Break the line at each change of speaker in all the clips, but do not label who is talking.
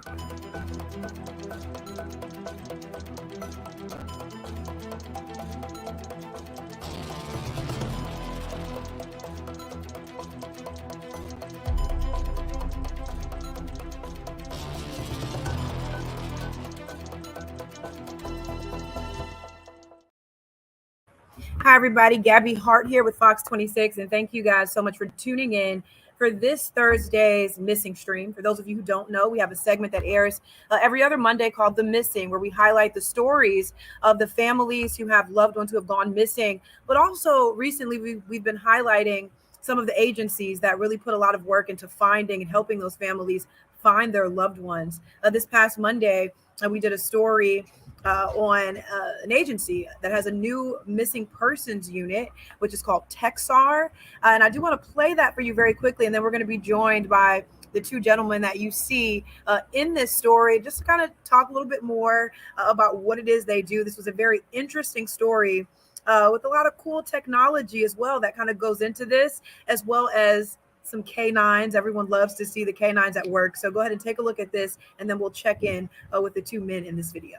Hi, everybody. Gabby Hart here with Fox 26, and thank you guys so much for tuning in for this Thursday's Missing Stream. For those of you who don't know, we have a segment that airs every other Monday called The Missing, where we highlight the stories of the families who have loved ones who have gone missing. But also recently, we've been highlighting some of the agencies that really put a lot of work into finding and helping those families find their loved ones. This past Monday, we did a story on an agency that has a new missing persons unit, which is called TEXSAR. And I do want to play that for you very quickly. And then we're going to be joined by the two gentlemen that you see in this story, just to kind of talk a little bit more about what it is they do. This was a very interesting story with a lot of cool technology as well that kind of goes into this, as well as some canines. Everyone loves to see the canines at work. So go ahead and take a look at this, and then we'll check in with the two men in this video.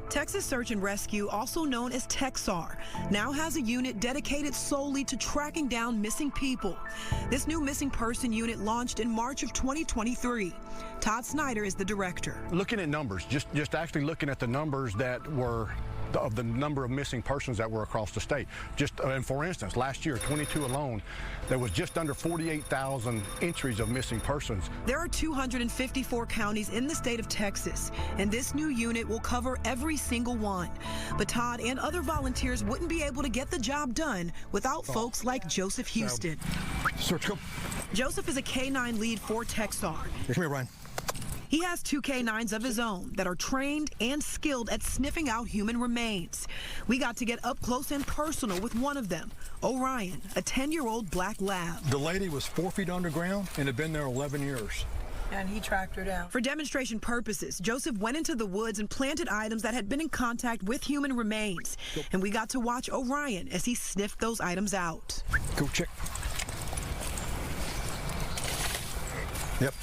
Texas Search and Rescue, also known as TEXSAR, now has a unit dedicated solely to tracking down missing people. This new missing person unit launched in March of 2023. Todd Snyder is the director.
Looking at numbers, just actually looking at the numbers that were of the number of missing persons that were across the state. And for instance, last year, 22 alone, there was just under 48,000 entries of missing persons.
There are 254 counties in the state of Texas, and this new unit will cover every single one. But Todd and other volunteers wouldn't be able to get the job done without folks like Joseph Houston.
Search, go.
Joseph is a K-9 lead for TEXSAR.
Come here, Ryan.
He has two canines of his own that are trained and skilled at sniffing out human remains. We got to get up close and personal with one of them, Orion, a 10-year-old black lab.
The lady was 4 feet underground and had been there 11 years.
And he tracked her down. For demonstration purposes, Joseph went into the woods and planted items that had been in contact with human remains. And we got to watch Orion as he sniffed those items out.
Go check. Yep.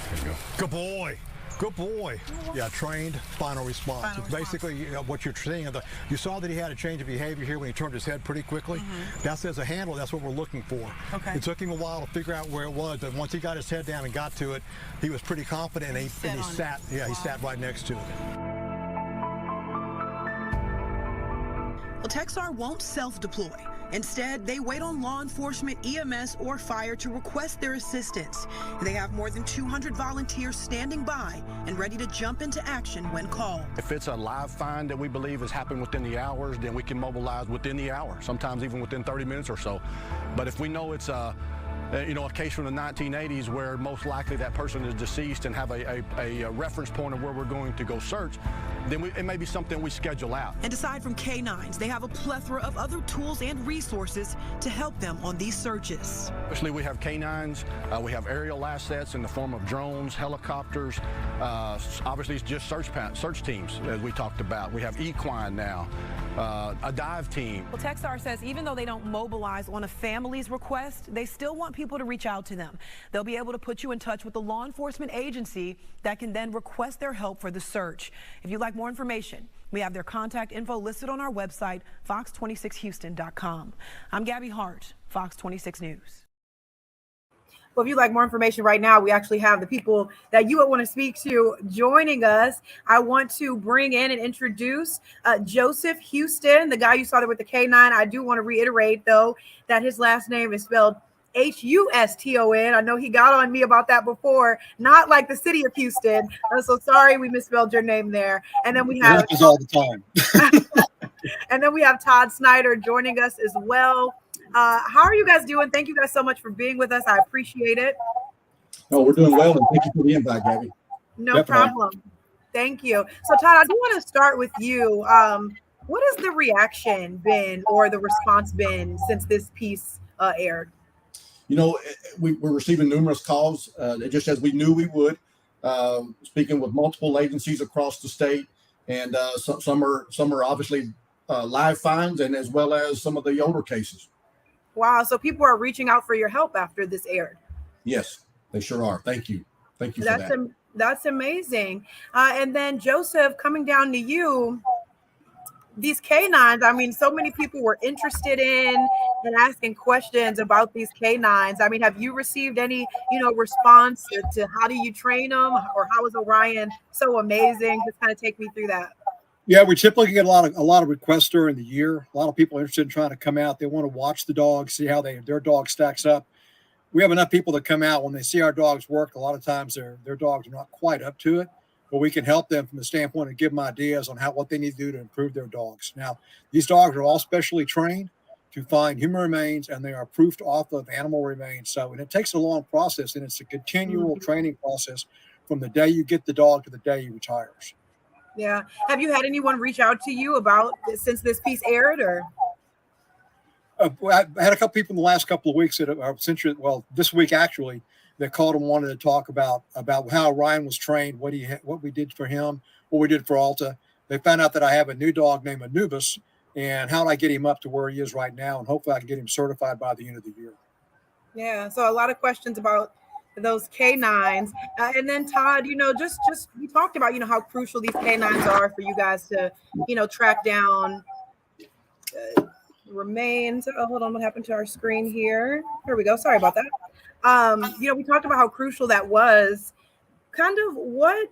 There you go. Good boy. Good boy. Yeah, trained final response. It's basically what you're seeing. You saw that he had a change of behavior here when he turned his head pretty quickly. That's as a handler. That's what we're looking for.
Okay.
It took him a while to figure out where it was, but once he got his head down and got to it, he was pretty confident, and he sat. Yeah, he sat right next to it.
Well, TEXSAR won't self-deploy. Instead, they wait on law enforcement, EMS, or fire to request their assistance. They have more than 200 volunteers standing by and ready to jump into action when called.
If it's a live find that we believe has happened within the hours, then we can mobilize within the hour, sometimes even within 30 minutes or so. But if we know it's a case from the 1980s where most likely that person is deceased and have a reference point of where we're going to go search, then it may be something we schedule out.
And aside from canines, they have a plethora of other tools and resources to help them on these searches.
Especially we have canines, we have aerial assets in the form of drones, helicopters, obviously it's just search teams as we talked about. We have equine now, a dive team.
Well, TEXSAR says even though they don't mobilize on a family's request, they still want people to reach out to them. They'll be able to put you in touch with the law enforcement agency that can then request their help for the search. If you'd like more information, we have their contact info listed on our website, fox26houston.com. I'm Gabby Hart, Fox 26 News.
Well, if you'd like more information right now, we actually have the people that you would want to speak to joining us. I want to bring in and introduce Joseph Houston, the guy you saw there with the K9. I do want to reiterate, though, that his last name is spelled Houston. I know he got on me about that before, not like the city of Houston. I'm so sorry we misspelled your name there. And then we have
all the time.
and then we have Todd Snyder joining us as well. How are you guys doing? Thank you guys so much for being with us. I appreciate it.
No, we're doing well, and thank you for the invite, Gabby.
No problem. Thank you. So, Todd, I do want to start with you. What has the reaction been or the response been since this piece aired?
We're receiving numerous calls, just as we knew we would, speaking with multiple agencies across the state. And some are obviously live finds, and as well as some of the older cases.
Wow. So people are reaching out for your help after this aired.
Yes, they sure are. Thank you. Thank you for that.
That's amazing. And then Joseph, coming down to you, these canines, I mean, so many people were interested in and asking questions about these canines. I mean, have you received any, response to how do you train them, or how is Orion so amazing? Just kind of take me through that.
Yeah, we typically get a lot of requests during the year. A lot of people are interested in trying to come out. They want to watch the dog, see how their dog stacks up. We have enough people that come out when they see our dogs work. A lot of times their dogs are not quite up to it, but we can help them from the standpoint of give them ideas on what they need to do to improve their dogs. Now, these dogs are all specially trained to find human remains, and they are proofed off of animal remains. So, and it takes a long process, and it's a continual training process from the day you get the dog to the day he retires.
Yeah. Have you had anyone reach out to you about since this piece aired, or?
I had a couple people in the last couple of weeks that are essentially, this week actually, that called and wanted to talk about how Ryan was trained, what we did for him, what we did for Alta. They found out that I have a new dog named Anubis, and how do I get him up to where he is right now, and hopefully I can get him certified by the end of the year.
Yeah, so a lot of questions about those canines, and then Todd, just we talked about how crucial these canines are for you guys to track down remains. Oh, hold on, what happened to our screen here? Here we go. Sorry about that. We talked about how crucial that was. Kind of what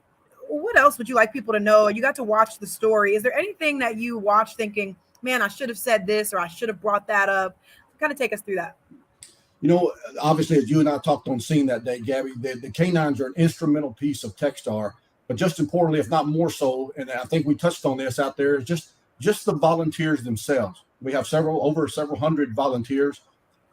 else would you like people to know? You got to watch the story. Is there anything that you watched thinking, man, I should have said this, or I should have brought that up? Kind of take us through that.
Obviously, as you and I talked on scene that day, Gabby, the canines are an instrumental piece of TEXSAR, but just importantly, if not more so, and I think we touched on this out there, is just the volunteers themselves. We have over several hundred volunteers.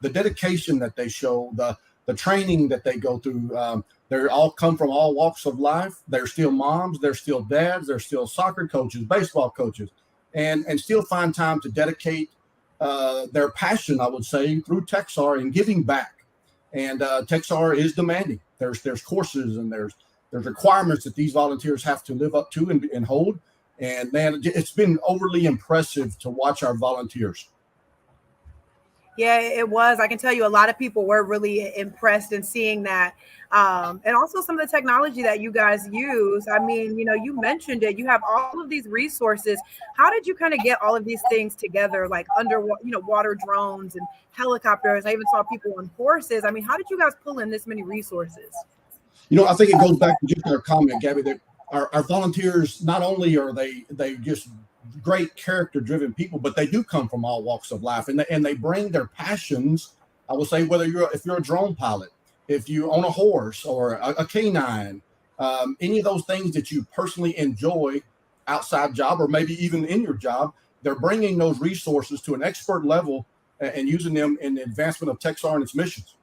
The dedication that they show, the training that they go through, they all come from all walks of life. They're still moms, they're still dads, they're still soccer coaches, baseball coaches, and still find time to dedicate their passion, I would say, through TEXSAR and giving back. And TEXSAR is demanding. There's courses and there's requirements that these volunteers have to live up to and hold. And man, it's been overly impressive to watch our volunteers.
Yeah, it was. I can tell you a lot of people were really impressed in seeing that. And also some of the technology that you guys use. I mean, you mentioned it. You have all of these resources. How did you kind of get all of these things together, like water drones and helicopters? I even saw people on horses. I mean, how did you guys pull in this many resources?
I think it goes back to just our comment, Gabby, that our volunteers, not only are they just great character-driven people, but they do come from all walks of life, and they bring their passions. I will say, if you're a drone pilot, if you own a horse or a canine, any of those things that you personally enjoy outside job or maybe even in your job, they're bringing those resources to an expert level and using them in the advancement of TEXSAR and its missions.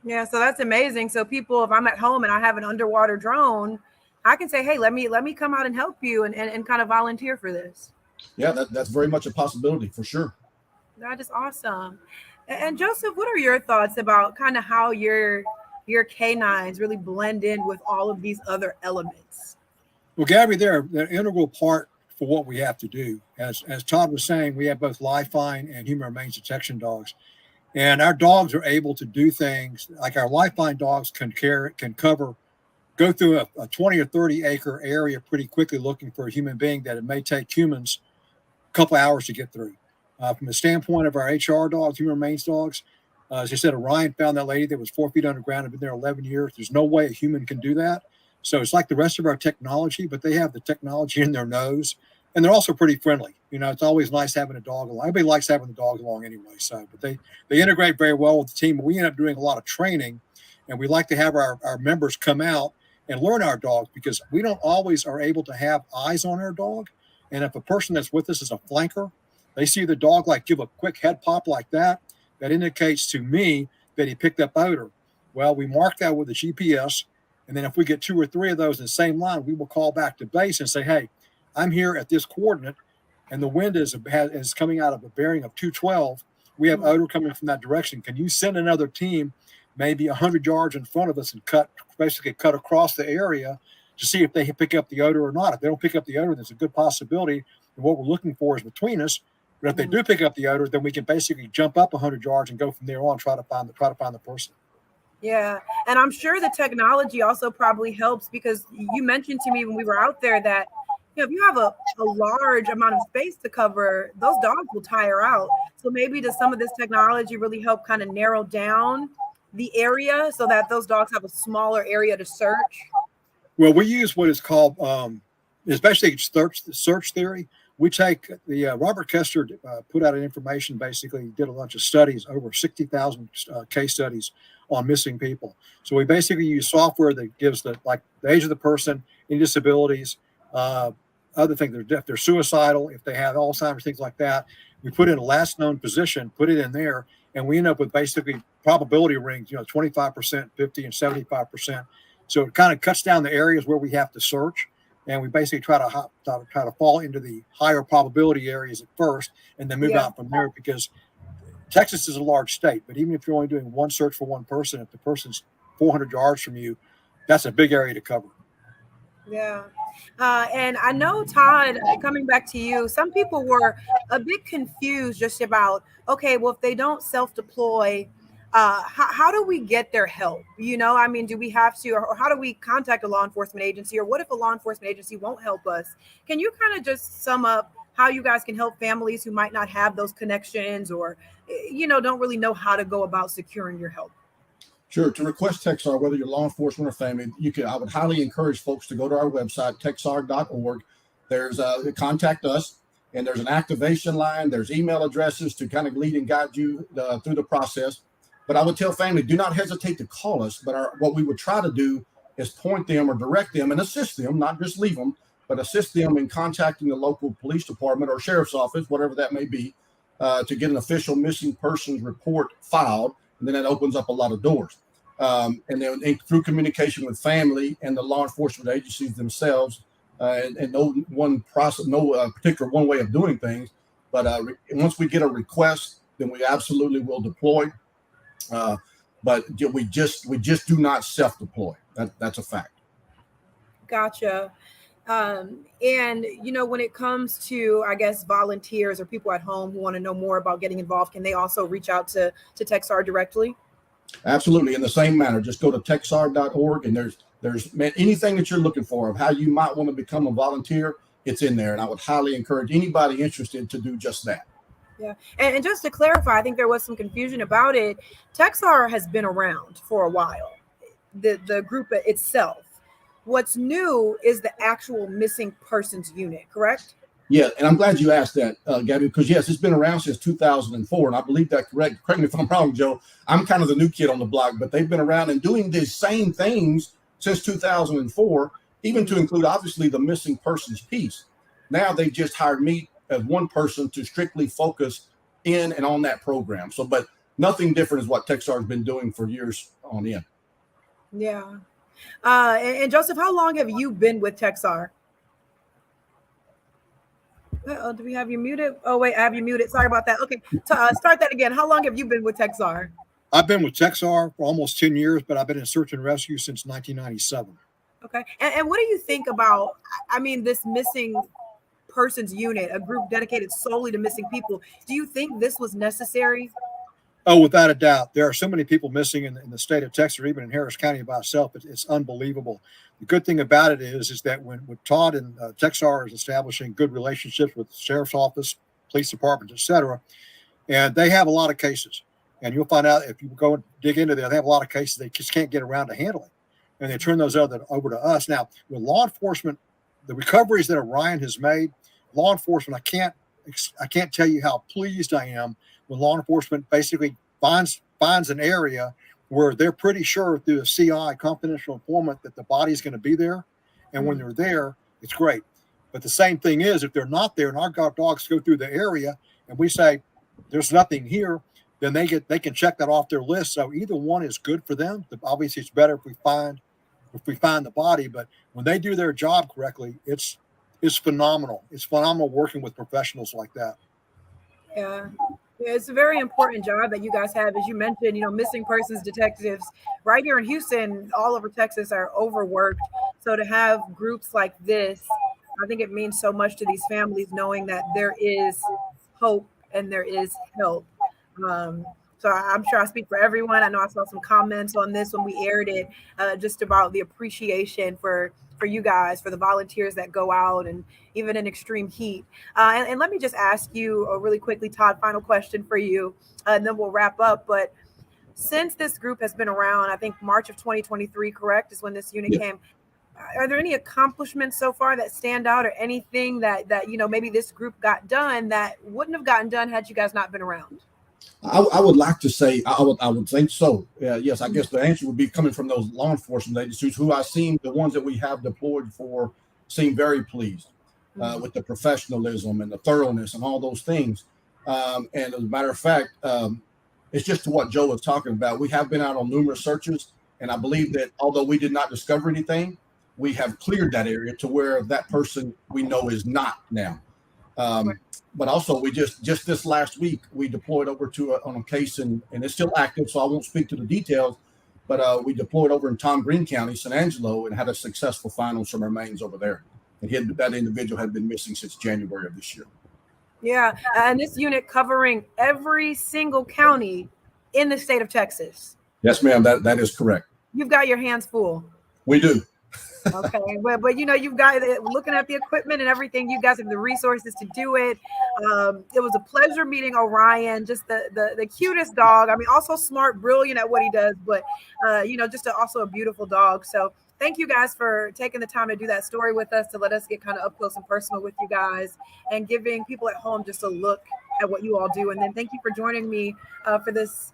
Yeah, so that's amazing. So people, if I'm at home and I have an underwater drone, I can say, hey, let me come out and help you and kind of volunteer for this.
Yeah, that's very much a possibility for sure.
That is awesome. And Joseph, what are your thoughts about kind of how your canines really blend in with all of these other elements?
Well, Gabby, they're an integral part for what we have to do. As Todd was saying, we have both lifeline and human remains detection dogs. And our dogs are able to do things like our lifeline dogs can go through a 20 or 30 acre area pretty quickly looking for a human being that it may take humans a couple hours to get through. From the standpoint of our HR dogs, human remains dogs, as I said, Orion found that lady that was 4 feet underground, had been there 11 years. There's no way a human can do that. So it's like the rest of our technology, but they have the technology in their nose. And they're also pretty friendly. It's always nice having a dog along. Everybody likes having the dog along anyway. So, but they integrate very well with the team. We end up doing a lot of training, and we like to have our members come out and learn our dogs, because we don't always are able to have eyes on our dog. And if a person that's with us is a flanker, they see the dog give a quick head pop like that, that indicates to me that he picked up odor. Well, we mark that with a GPS. And then if we get 2 or 3 of those in the same line, we will call back to base and say, hey, I'm here at this coordinate, and the wind is coming out of a bearing of 212. We have odor coming from that direction. Can you send another team maybe 100 yards in front of us and cut across the area to see if they pick up the odor or not? If they don't pick up the odor, there's a good possibility that what we're looking for is between us. But if they do pick up the odor, then we can basically jump up 100 yards and go from there on, try to find the person.
Yeah. And I'm sure the technology also probably helps because you mentioned to me when we were out there that, if you have a large amount of space to cover, those dogs will tire out. So maybe does some of this technology really help kind of narrow down the area so that those dogs have a smaller area to search?
Well, we use what is called, especially search theory. We take the Robert Kester put out an information, basically did a bunch of studies, over 60,000 case studies on missing people. So we basically use software that gives the age of the person, any disabilities, other things, if they're suicidal, if they have Alzheimer's, things like that. We put in a last known position, put it in there, and we end up with basically probability rings, 25%, 50, and 75%. So it kind of cuts down the areas where we have to search, and we basically try to fall into the higher probability areas at first, and then move out from there. Because Texas is a large state, but even if you're only doing one search for one person, if the person's 400 yards from you, that's a big area to cover.
Yeah. And I know, Todd, coming back to you, some people were a bit confused just about, okay, well, if they don't self-deploy, how do we get their help? I mean, do we have to, or how do we contact a law enforcement agency? Or what if a law enforcement agency won't help us? Can you kind of just sum up how you guys can help families who might not have those connections or, don't really know how to go about securing your help?
Sure. To request TEXSAR, whether you're law enforcement or family, I would highly encourage folks to go to our website, TEXSAR.org. There's contact us, and there's an activation line. There's email addresses to kind of lead and guide you through the process. But I would tell family, do not hesitate to call us. But what we would try to do is point them or direct them and assist them, not just leave them, but assist them in contacting the local police department or sheriff's office, whatever that may be, to get an official missing persons report filed. And then that opens up a lot of doors. And then through communication with family and the law enforcement agencies themselves, and no one process, no particular one way of doing things. But once we get a request, then we absolutely will deploy. But we just do not self-deploy. That's a fact.
Gotcha. And when it comes to, I guess, volunteers or people at home who want to know more about getting involved, can they also reach out to TEXSAR directly?
Absolutely. In the same manner, just go to TEXSAR.org, and there's anything that you're looking for of how you might want to become a volunteer. It's in there, and I would highly encourage anybody interested to do just that.
Yeah. And just to clarify, I think there was some confusion about it. TEXSAR has been around for a while, the group itself. What's new is the actual missing persons unit, correct?
Yeah, and I'm glad you asked that, Gabby, because yes, it's been around since 2004, and I believe that correct. Correct me if I'm wrong, Joe. I'm kind of the new kid on the block, but they've been around and doing the same things since 2004, even to include obviously the missing persons piece. Now they just hired me as one person to strictly focus in and on that program. So, but nothing different is what TEXSAR has been doing for years on end.
Yeah. And Joseph, how long have you been with TEXSAR? Do we have you muted? Oh, wait, I have you muted. Sorry about that. Okay, start that again. How long have you been with TEXSAR?
I've been with TEXSAR for almost 10 years, but I've been in search and rescue since 1997.
Okay. And what do you think about, this missing persons unit, a group dedicated solely to missing people? Do you think this was necessary?
Oh, without a doubt. There are so many people missing in the state of Texas, or even in Harris County by itself. It's unbelievable. The good thing about it is that when Todd and TEXSAR is establishing good relationships with the sheriff's office, police departments, et cetera, and they have a lot of cases. And you'll find out if you go and dig into there, they have a lot of cases they just can't get around to handling. And they turn those over to us. Now, with law enforcement, the recoveries that Orion has made, law enforcement, I can't tell you how pleased I am when law enforcement basically finds an area where they're pretty sure through a CI, confidential informant, that the body's going to be there. And when they're there, it's great. But the same thing is, if they're not there and our dogs go through the area and we say there's nothing here, then they can check that off their list. So either one is good for them. Obviously, it's better if we find the body. But when they do their job correctly, it's phenomenal. It's phenomenal working with professionals like that.
Yeah. Yeah, it's a very important job that you guys have. As you mentioned, missing persons detectives right here in Houston, all over Texas, are overworked. So to have groups like this, I think it means so much to these families, knowing that there is hope and there is help. So I'm sure I speak for everyone. I know I saw some comments on this when we aired it, just about the appreciation for you guys, for the volunteers that go out and even in extreme heat. And let me just ask you really quickly, Todd, final question for you, and then we'll wrap up. But since this group has been around, I think March of 2023, correct, is when this unit came. Are there any accomplishments so far that stand out, or anything that maybe this group got done that wouldn't have gotten done had you guys not been around?
I would like to say I would think so. Yes, I guess the answer would be coming from those law enforcement agencies who I seen, the ones that we have deployed for, seem very pleased with the professionalism and the thoroughness and all those things. And as a matter of fact, it's just to what Joe was talking about. We have been out on numerous searches, and I believe that although we did not discover anything, we have cleared that area to where that person we know is not now. But also, we just this last week, we deployed over to on a case, and it's still active, so I won't speak to the details, but we deployed over in Tom Green County, San Angelo, and had a successful find on some remains over there. And that individual had been missing since January of this year.
Yeah, and this unit covering every single county in the state of Texas.
Yes, ma'am, that is correct.
You've got your hands full.
We do.
Okay, but you've got looking at the equipment and everything. You guys have the resources to do it. It was a pleasure meeting Orion, just the cutest dog. I mean, also smart, brilliant at what he does, but just also a beautiful dog. So thank you guys for taking the time to do that story with us, to let us get kind of up close and personal with you guys, and giving people at home just a look at what you all do. And then thank you for joining me for this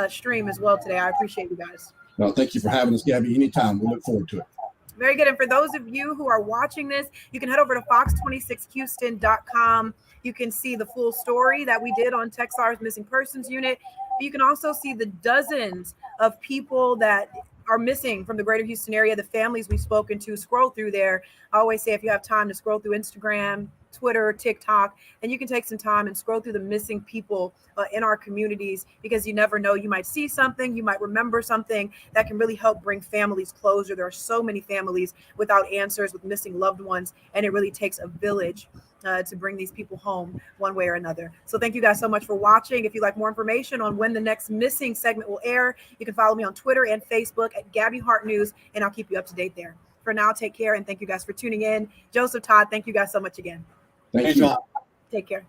stream as well today. I appreciate you guys.
Well, thank you for having us, Gabby. Anytime. We look forward to it.
Very good. And for those of you who are watching this, you can head over to fox26houston.com. You can see the full story that we did on TEXSAR's missing persons unit. You can also see the dozens of people that are missing from the greater Houston area, the families we've spoken to. Scroll through there. I always say if you have time to scroll through Instagram, Twitter, TikTok, and you can take some time and scroll through the missing people in our communities, because you never know, you might see something, you might remember something that can really help bring families closer. There are so many families without answers, with missing loved ones, and it really takes a village to bring these people home one way or another. So thank you guys so much for watching. If you'd like more information on when the next missing segment will air, you can follow me on Twitter and Facebook at Gabby Hart News, and I'll keep you up to date there. For now, take care, and thank you guys for tuning in. Joseph, Todd, thank you guys so much again.
Thank you.
Take care.